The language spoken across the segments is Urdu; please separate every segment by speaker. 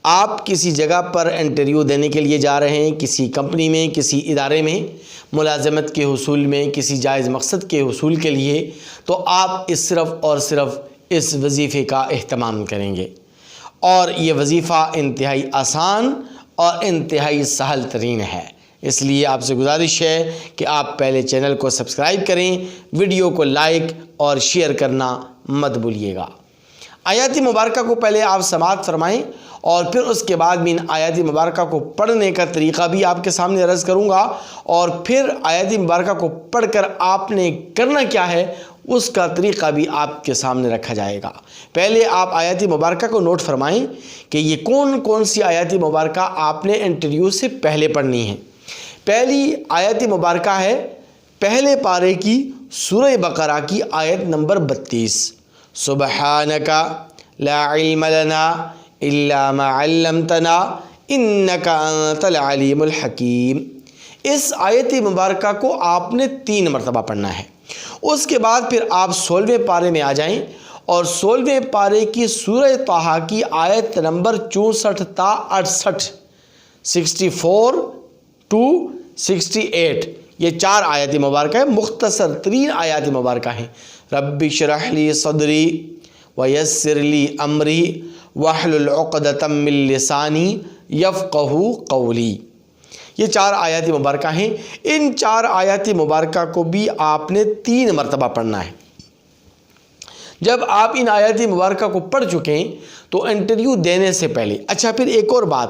Speaker 1: آپ کسی جگہ پر انٹرویو دینے کے لیے جا رہے ہیں، کسی کمپنی میں، کسی ادارے میں ملازمت کے حصول میں، کسی جائز مقصد کے حصول کے لیے، تو آپ صرف اور صرف اس وظیفے کا اہتمام کریں گے، اور یہ وظیفہ انتہائی آسان اور انتہائی سہل ترین ہے۔ اس لیے آپ سے گزارش ہے کہ آپ پہلے چینل کو سبسکرائب کریں، ویڈیو کو لائک اور شیئر کرنا مت بھولیے گا۔ آیات مبارکہ کو پہلے آپ سماعت فرمائیں، اور پھر اس کے بعد میں ان آیات مبارکہ کو پڑھنے کا طریقہ بھی آپ کے سامنے عرض کروں گا، اور پھر آیات مبارکہ کو پڑھ کر آپ نے کرنا کیا ہے اس کا طریقہ بھی آپ کے سامنے رکھا جائے گا۔ پہلے آپ آیات مبارکہ کو نوٹ فرمائیں کہ یہ کون کون سی آیات مبارکہ آپ نے انٹرویو سے پہلے پڑھنی ہے۔ پہلی آیت مبارکہ ہے پہلے پارے کی سورہ بقرہ کی آیت نمبر 32، سبحانک لا علم لنا الا ما علمتنا انک انت العلیم الحکیم۔ اس آیت مبارکہ کو آپ نے 3 مرتبہ پڑھنا ہے۔ اس کے بعد پھر آپ 16ویں پارے میں آ جائیں، اور 16ویں پارے کی سورہ طٰہٰ کی آیت نمبر 64 تا 68، 64 to 68، یہ 4 آیات مبارکہ ہیں، مختصر ترین آیات مبارکہ ہیں۔ رب اشرح لی صدری ویسر لی امری واحلل عقدۃ من لسانی یفقہوا قولی، یہ 4 آیات مبارکہ ہیں۔ ان 4 آیات مبارکہ کو بھی آپ نے 3 مرتبہ پڑھنا ہے۔ جب آپ ان آیات مبارکہ کو پڑھ چکے ہیں تو انٹرویو دینے سے پہلے، اچھا پھر ایک اور بات،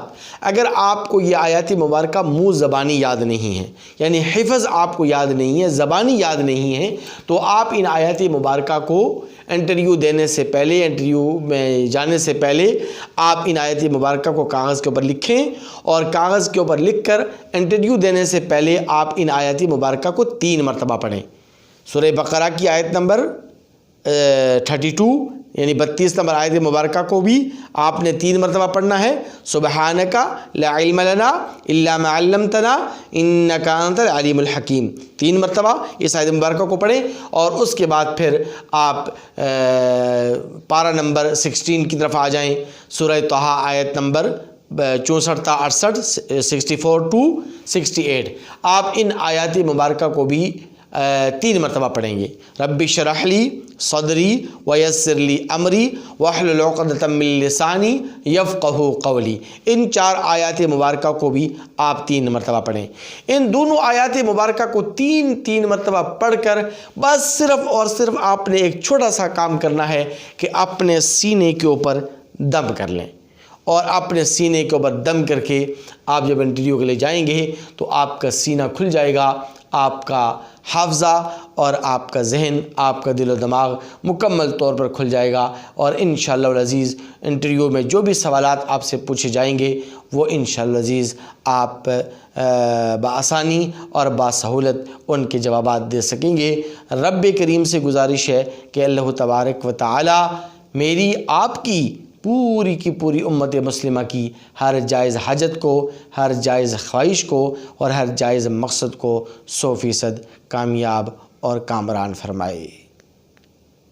Speaker 1: اگر آپ کو یہ آیات مبارکہ منہ زبانی یاد نہیں ہے، یعنی حفظ آپ کو یاد نہیں ہے، زبانی یاد نہیں ہے، تو آپ ان آیات مبارکہ کو انٹرویو دینے سے پہلے، انٹرویو میں جانے سے پہلے آپ ان آیات مبارکہ کو کاغذ کے اوپر لکھیں، اور کاغذ کے اوپر لکھ کر انٹرویو دینے سے پہلے آپ ان آیات مبارکہ کو 3 مرتبہ پڑھیں۔ سورہ بقرہ کی آیت نمبر 32 یعنی 32 نمبر آیت مبارکہ کو بھی آپ نے 3 مرتبہ پڑھنا ہے، سبحانک لا علم لنا الا ما علمتنا انک انت العلیم الحکیم، 3 مرتبہ اس آیت مبارکہ کو پڑھیں، اور اس کے بعد پھر آپ پارہ نمبر 16 کی طرف آ جائیں، سورہ طٰہٰ آیت نمبر 64 تا 68، 64 to 68، آپ ان آیات مبارکہ کو بھی 3 مرتبہ پڑھیں گے۔ رب اشرح لی صدری ویسر لی امری واحلل عقدۃ من لسانی یفقہوا قولی، ان 4 آیات مبارکہ کو بھی آپ 3 مرتبہ پڑھیں۔ ان دونوں آیات مبارکہ کو 3 مرتبہ پڑھ کر بس صرف اور صرف آپ نے ایک چھوٹا سا کام کرنا ہے کہ اپنے سینے کے اوپر دم کر لیں، اور اپنے سینے کے اوپر دم کر کے آپ جب انٹرویو کے لیے جائیں گے تو آپ کا سینہ کھل جائے گا، آپ کا حافظہ اور آپ کا ذہن، آپ کا دل و دماغ مکمل طور پر کھل جائے گا، اور انشاءاللہ العزیز انٹرویو میں جو بھی سوالات آپ سے پوچھے جائیں گے وہ انشاءاللہ العزیز آپ بآسانی اور باسہولت ان کے جوابات دے سکیں گے۔ رب کریم سے گزارش ہے کہ اللہ تبارک و تعالی میری آپ کی پوری کی پوری امت مسلمہ کی ہر جائز حاجت کو، ہر جائز خواہش کو اور ہر جائز مقصد کو 100% کامیاب اور کامران فرمائے۔